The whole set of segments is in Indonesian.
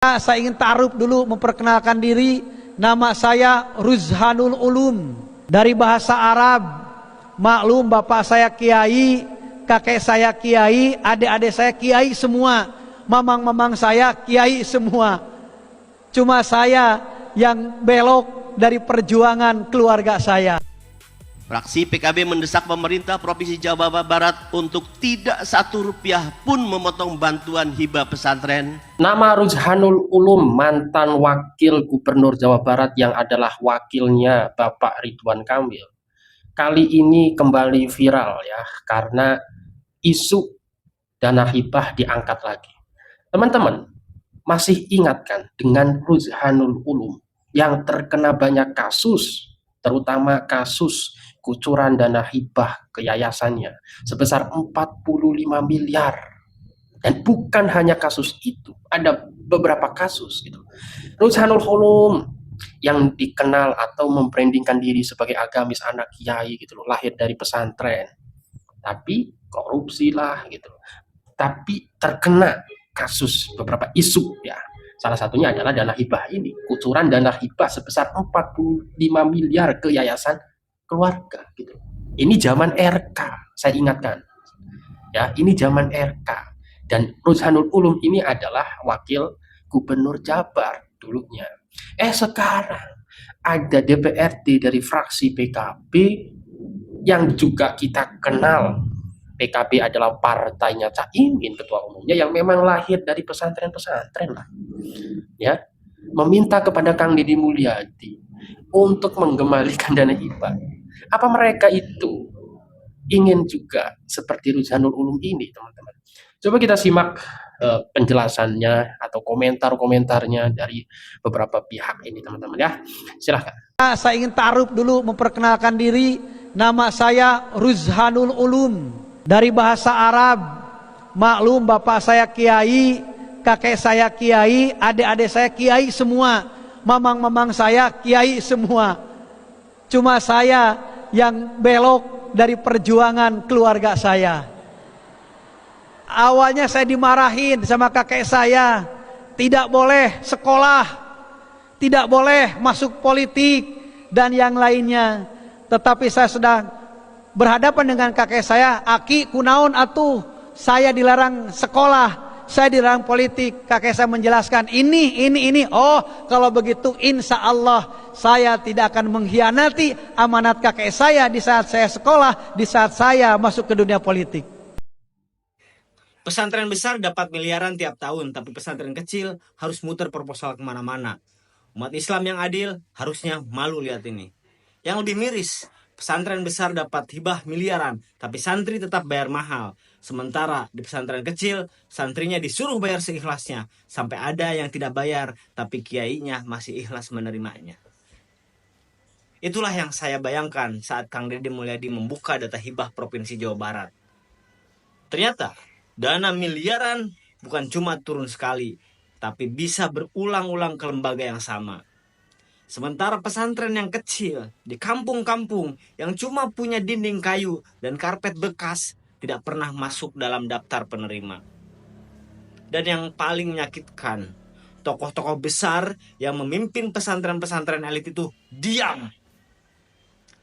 Saya ingin ta'aruf dulu, memperkenalkan diri. Nama saya Ruzhanul Ulum. Dari bahasa Arab, maklum bapak saya kiai, kakek saya kiai, adik-adik saya kiai semua, mamang-mamang saya kiai semua. Cuma saya yang belok dari perjuangan keluarga saya. Fraksi PKB mendesak pemerintah Provinsi Jawa Barat untuk tidak Rp1 pun memotong bantuan hibah pesantren. Nama Ruzhanul Ulum, mantan wakil gubernur Jawa Barat yang adalah wakilnya Bapak Ridwan Kamil, kali ini kembali viral ya, karena isu dana hibah diangkat lagi. Teman-teman, masih ingat kan dengan Ruzhanul Ulum yang terkena banyak kasus, terutama kasus kucuran dana hibah ke yayasannya sebesar 45 miliar. Dan bukan hanya kasus itu, ada beberapa kasus gitu. Ruzhanul Ulum yang dikenal atau membrandingkan diri sebagai agamis anak kiai gitu loh, lahir dari pesantren, tapi korupsi lah gitu. Tapi terkena kasus beberapa isu ya. Salah satunya adalah dana hibah ini, kucuran dana hibah sebesar 45 miliar ke yayasan keluarga gitu. Ini zaman RK, saya ingatkan. Ya, ini zaman RK. Dan Ruzhanul Ulum ini adalah wakil gubernur Jabar dulunya. Sekarang ada DPRD dari fraksi PKB yang juga kita kenal. PKB adalah partainya Caimin, ketua umumnya, yang memang lahir dari pesantren-pesantren lah. Ya, meminta kepada Kang Deddy Mulyadi untuk menggembalikan dana hibah. Apa mereka itu ingin juga seperti Ruzhanul Ulum ini, teman-teman? Coba kita simak penjelasannya atau komentar-komentarnya dari beberapa pihak ini, teman-teman ya. Silahkan. Saya ingin ta'aruf dulu, memperkenalkan diri. Nama saya Ruzhanul Ulum. Dari bahasa Arab, maklum bapak saya kiai, kakek saya kiai, adik-adik saya kiai semua, mamang-mamang saya kiai semua. Cuma saya yang belok dari perjuangan keluarga saya. Awalnya saya dimarahin sama kakek saya, tidak boleh sekolah, tidak boleh masuk politik dan yang lainnya. Tetapi saya sedang berhadapan dengan kakek saya, aki kunaon atuh, saya dilarang sekolah, saya dilarang politik. Kakek saya menjelaskan ini. Oh, kalau begitu insya Allah saya tidak akan mengkhianati amanat kakek saya di saat saya sekolah, di saat saya masuk ke dunia politik. Pesantren besar dapat miliaran tiap tahun, tapi pesantren kecil harus muter proposal kemana-mana. Umat Islam yang adil harusnya malu lihat ini. Yang lebih miris, pesantren besar dapat hibah miliaran, tapi santri tetap bayar mahal. Sementara di pesantren kecil, santrinya disuruh bayar seikhlasnya. Sampai ada yang tidak bayar, tapi kiainya masih ikhlas menerimanya. Itulah yang saya bayangkan saat Kang Deddy Mulyadi membuka data hibah Provinsi Jawa Barat. Ternyata, dana miliaran bukan cuma turun sekali, tapi bisa berulang-ulang ke lembaga yang sama. Sementara pesantren yang kecil di kampung-kampung yang cuma punya dinding kayu dan karpet bekas tidak pernah masuk dalam daftar penerima. Dan yang paling menyakitkan, tokoh-tokoh besar yang memimpin pesantren-pesantren elit itu diam.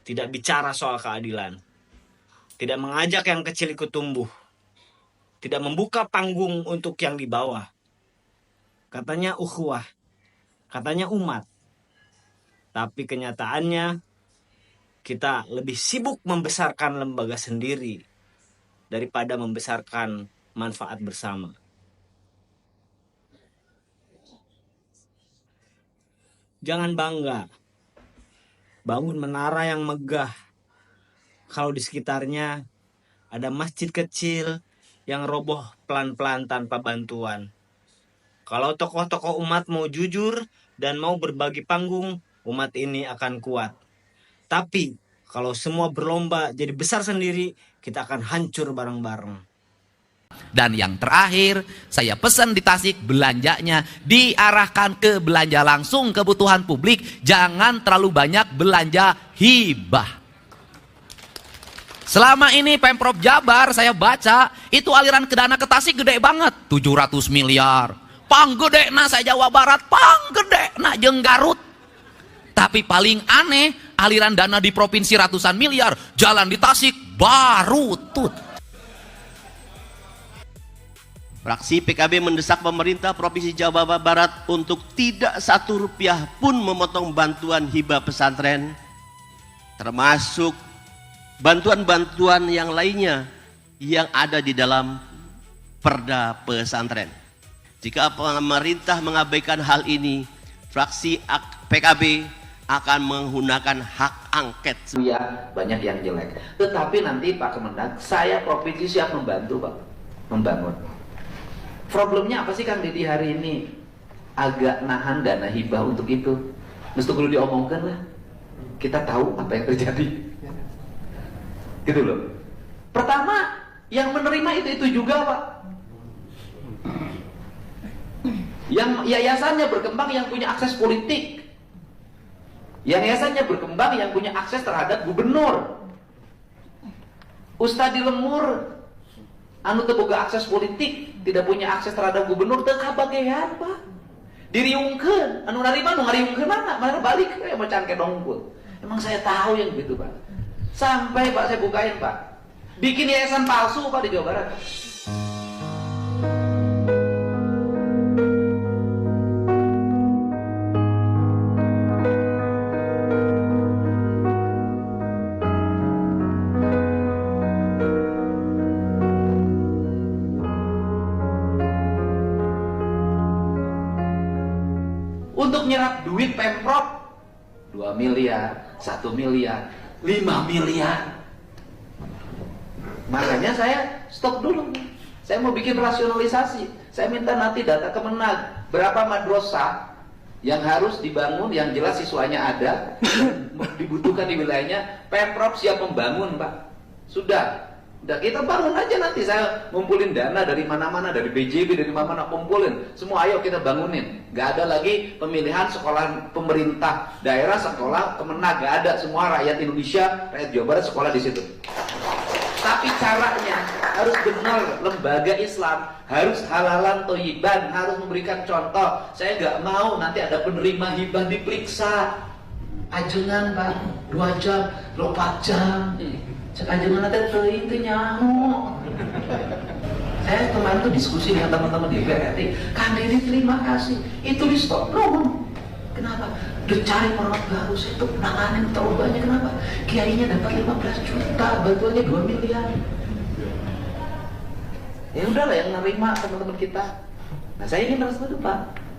Tidak bicara soal keadilan. Tidak mengajak yang kecil ikut tumbuh. Tidak membuka panggung untuk yang di bawah. Katanya ukhuwah. Katanya umat. Tapi kenyataannya kita lebih sibuk membesarkan lembaga sendiri daripada membesarkan manfaat bersama. Jangan bangga bangun menara yang megah kalau di sekitarnya ada masjid kecil yang roboh pelan-pelan tanpa bantuan. Kalau tokoh-tokoh umat mau jujur dan mau berbagi panggung, umat ini akan kuat. Tapi kalau semua berlomba jadi besar sendiri, kita akan hancur bareng-bareng. Dan yang terakhir, saya pesan di Tasik, belanjanya diarahkan ke belanja langsung kebutuhan publik, jangan terlalu banyak belanja hibah. Selama ini Pemprov Jabar saya baca itu aliran ke dana ke Tasik gede banget, 700 miliar. Panggedena saya Jawa Barat, panggedena jeung Garut. Tapi paling aneh, aliran dana di provinsi ratusan miliar, jalan di Tasik barutut. Fraksi PKB mendesak pemerintah Provinsi Jawa Barat untuk tidak satu rupiah pun memotong bantuan hibah pesantren, termasuk bantuan-bantuan yang lainnya yang ada di dalam Perda Pesantren. Jika pemerintah mengabaikan hal ini, fraksi PKB akan menggunakan hak angket. Ya, banyak yang jelek. Tetapi nanti Pak Kemendag, saya provinsi siap membantu Pak, membangun. Problemnya apa sih Kang Didi hari ini? Agak nahan dana hibah untuk itu. Mesti perlu diomongkan lah. Kita tahu apa yang terjadi. Gitu loh. Pertama, yang menerima itu juga Pak. Yang yayasannya berkembang yang punya akses politik. Yang yayasannya berkembang yang punya akses terhadap gubernur. Ustadz di Lemur anu teboga akses politik, tidak punya akses terhadap gubernur, teu kabagean Pak. Diriungkeun, anu narima nu ngariungkeun mana balik we macan ke dongkul. Emang saya tahu yang begitu Pak. Sampai Pak saya bukain Pak. Bikin yayasan palsu Pak di Jawa Barat. Untuk nyerap duit Pemprov 2 miliar, 1 miliar, 5 miliar. Makanya saya stop dulu. Saya mau bikin rasionalisasi. Saya minta nanti data Kemenag, berapa madrasah yang harus dibangun, yang jelas siswanya ada, dibutuhkan di wilayahnya, Pemprov siap membangun Pak. Sudah kita bangun aja nanti. Saya ngumpulin dana dari mana-mana, dari BJB, dari mana-mana, kumpulin semua, ayo kita bangunin. Gak ada lagi pemilihan sekolah pemerintah daerah, sekolah Kemenag, gak ada. Semua rakyat Indonesia, rakyat Jawa Barat sekolah di situ. Tapi caranya harus benar. Lembaga Islam harus halalan toyiban, harus memberikan contoh. Saya gak mau nanti ada penerima hibah diperiksa. Ajengan Pak 2 jam, 4 jam. Ajengan nanti itu nyaho. Saya kemarin tuh diskusi dengan teman-teman di BRI. Kang Didi terima kasih, itu di stop dong. Kenapa? Dicari perawat baru, saya tuh nanganin terlalu banyak. Kenapa? Kiainya dapat 15 juta, bantuannya 2 miliar. Ya udahlah yang nerima teman-teman kita. Nah saya ingin harus itu Pak.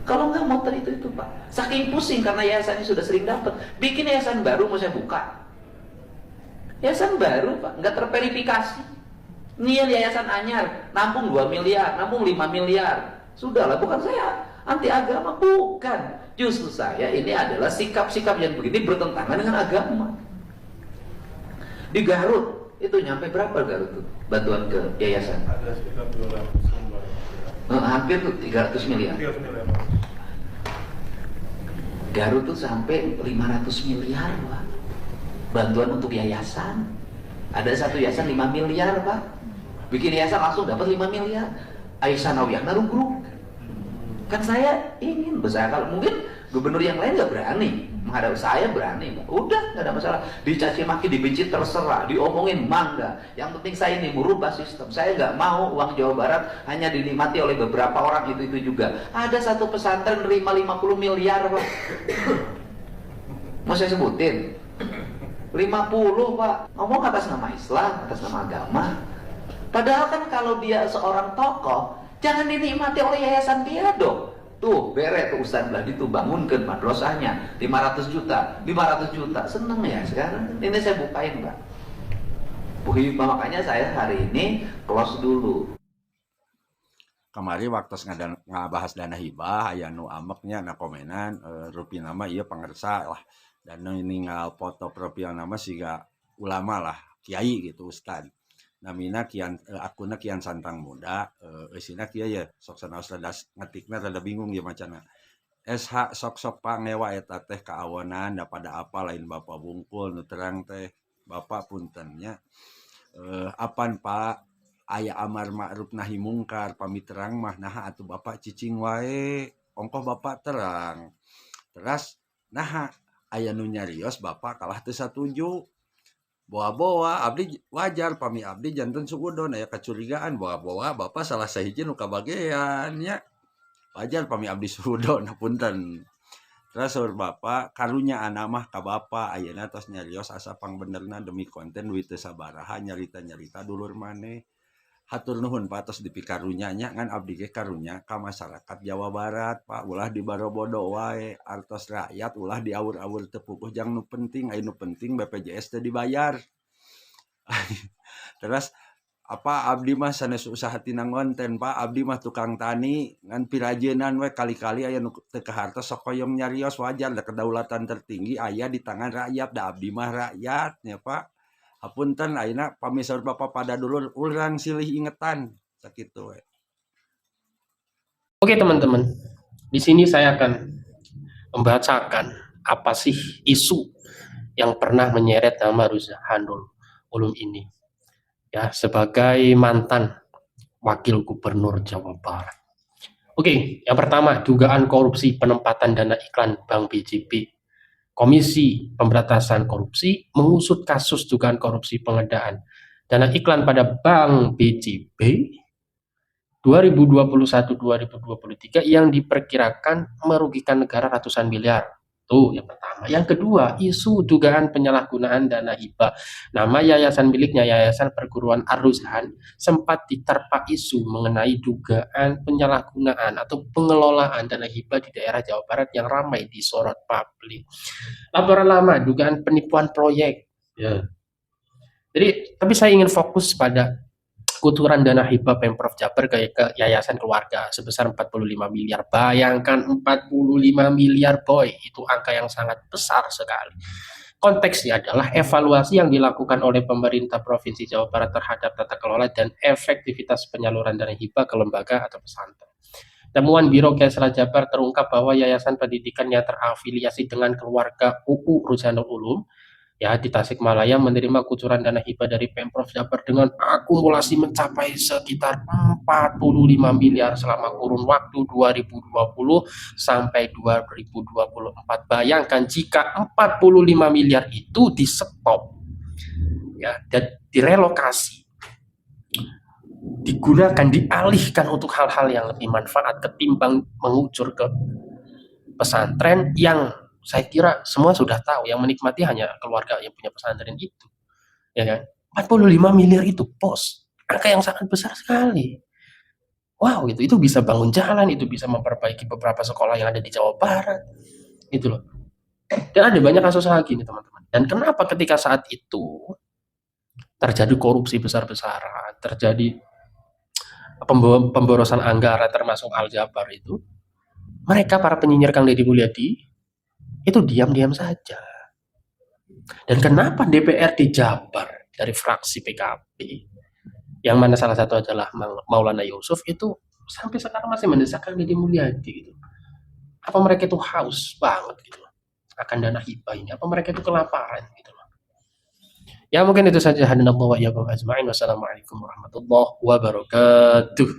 Kalau nggak motor itu Pak. Saking pusing karena yayasannya sudah sering dapat. Bikin yayasan baru mau saya buka. Yayasan baru Pak, nggak terverifikasi. Niel yayasan anyar, nampung 2 miliar, nampung 5 miliar. Sudahlah, bukan saya anti agama, bukan. Justru saya ini adalah sikap-sikap yang begini bertentangan dengan agama. Di Garut, itu nyampe berapa Garut tuh bantuan ke yayasan? Ada sekitar 200 hampir tuh 300 miliar. Garut tuh sampai 500 miliar Pak. Bantuan untuk yayasan. Ada satu yayasan 5 miliar Pak. Bikin yayasan langsung dapat 5 miliar. Aisyah Nawiyah narugruk. Kan saya ingin besar. Kalau mungkin gubernur yang lain nggak berani menghadapi, saya berani Pak. Udah nggak ada masalah. Dicaci maki, dibenci terserah, diomongin mangga. Yang penting saya ini merubah sistem. Saya nggak mau uang Jawa Barat hanya dinikmati oleh beberapa orang itu juga. Ada satu pesantren nerima 50 miliar Pak. Mau saya sebutin? 50 Pak, ngomong atas nama Islam, atas nama agama. Padahal kan kalau dia seorang tokoh, jangan dinikmati oleh yayasan dia dong. Tuh, bere tuh Ustadz Bladi tuh bangunkan madrasahnya 500 juta, 500 juta. Seneng ya sekarang. Ini saya bukain Pak. Makanya saya hari ini close dulu. Kemarin waktu ngabahas dana hibah aya nu ameknya na komenan rupiah nama ieu pangersa lah. Dan ningal foto profil nama siga ulama lah, kiai gitu Ustad. Namina kian akunna kian santang muda, eusina kieu ya sok sanaos rada ngetikna rada bingung ya macana. SH sok-sok pangewa eta teh kaawonan da pada apa lain Bapak bungkul nu terang teh Bapak puntennya. Apan Pak aya amar ma'ruf nahi mungkar pami terang mah nah atuh bapak cicing wae ongkoh bapak terang terus nah aya nu nyarios bapak kalah teu satuju bawa-bawa abdi wajar pami abdi janten suudon aya kecurigaan bawa-bawa bapak salah sahiji nu kabagean nya wajar pami abdi suudon punten terus saur bapak karunya anak mah ka bapak ayeuna tos nyarios asa pangbenerna demi konten duit teu sabaraha nyarita-nyarita dulur maneh hatur nuhun Pak tos dipi karunya nya ngan abdi ge karunya ka masyarakat Jawa Barat Pak ulah di barobodo wae artos rakyat ulah di awur-awur teu puguh jang nu penting aya nu penting BPJS teu dibayar terus apa abdi mah sanes usaha tina ngonten Pak abdi mah tukang tani ngan pirajenan we kali-kali aya nu teu kahartos sok hoyong nyarios wajar da kedaulatan tertinggi aya di tangan rakyat da abdi mah rakyat nya Pak hapunten ayeuna pami saur bapak pada dulur urang silih ingetan sakitu we. Oke teman-teman, di sini saya akan membacakan apa sih isu yang pernah menyeret nama Ruzhanul Ulum ini ya sebagai mantan wakil gubernur Jawa Barat. Oke, yang pertama dugaan korupsi penempatan dana iklan Bank BJB. Komisi Pemberantasan Korupsi mengusut kasus dugaan korupsi pengadaan dana iklan pada Bank BJB 2021-2023 yang diperkirakan merugikan negara ratusan miliar. Tuh yang pertama. Yang kedua, isu dugaan penyalahgunaan dana hibah. Nama yayasan miliknya Yayasan Perguruan Ar-Ruzhan sempat diterpa isu mengenai dugaan penyalahgunaan atau pengelolaan dana hibah di daerah Jawa Barat yang ramai disorot publik. Laporan lama dugaan penipuan proyek. Ya. Jadi, tapi saya ingin fokus pada kucuran dana hibah Pemprov Jabar ke Yayasan Keluarga sebesar 45 miliar. Bayangkan 45 miliar boy, itu angka yang sangat besar sekali. Konteksnya adalah evaluasi yang dilakukan oleh pemerintah Provinsi Jawa Barat terhadap tata kelola dan efektivitas penyaluran dana hibah ke lembaga atau pesantren. Temuan Biro Kesra Jabar terungkap bahwa yayasan pendidikan yang terafiliasi dengan keluarga UU Ruzhanul Ulum ya di Tasikmalaya menerima kucuran dana hibah dari Pemprov Jabar dengan akumulasi mencapai sekitar 45 miliar selama kurun waktu 2020 sampai 2024. Bayangkan jika 45 miliar itu di stop ya dan direlokasi, digunakan, dialihkan untuk hal-hal yang lebih manfaat ketimbang mengucur ke pesantren yang saya kira semua sudah tahu yang menikmati hanya keluarga yang punya pesantren itu, ya kan? 45 miliar itu pos, angka yang sangat besar sekali. Wow, itu bisa bangun jalan, itu bisa memperbaiki beberapa sekolah yang ada di Jawa Barat, itu loh. Dan ada banyak kasus lagi nih teman-teman. Dan kenapa ketika saat itu terjadi korupsi besar-besaran, terjadi pemborosan anggaran termasuk Al-Jabar itu, mereka para penyinyir Kang Deddy Mulyadi itu diam-diam saja. Dan kenapa DPRD Jabar dari fraksi PKB yang mana salah satu adalah Maulana Yusuf itu sampai sekarang masih mendesak Kang Deddy Mulyadi gitu. Apa mereka itu haus banget gitu akan dana hibah ini? Apa mereka itu kelaparan gitu loh. Ya mungkin itu saja. Hadanallahu wa iyyakum ajma'in. Wassalamualaikum warahmatullahi wabarakatuh.